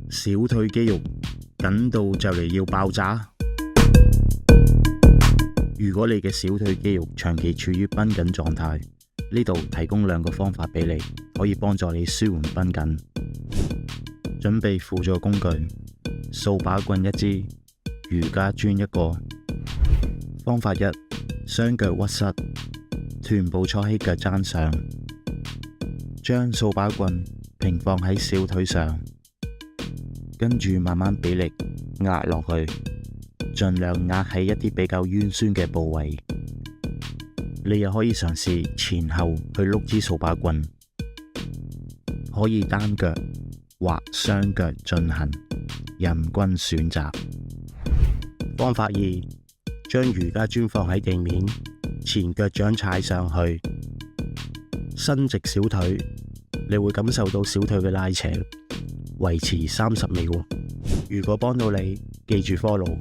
小腿肌肉緊到就嚟要爆炸。如果你嘅小腿肌肉長期處於繃緊狀態，呢度提供2個方法俾你，可以幫助你舒緩繃緊。準備輔助工具：掃把棍1支，瑜伽磚1個。方法1：雙腳屈膝，臀部坐喺腳踭上，將掃把棍平放喺小腿上，跟住慢慢俾力壓落去，盡量壓喺一啲比較冤酸嘅部位。你又可以嘗試前後去碌支掃把棍，可以單腳或雙腳進行，任君選擇。方法2：將瑜伽磚放喺地面，前腳掌踩上去，伸直小腿，你會感受到小腿嘅拉扯，維持30秒。如果幫到你，記住 follow。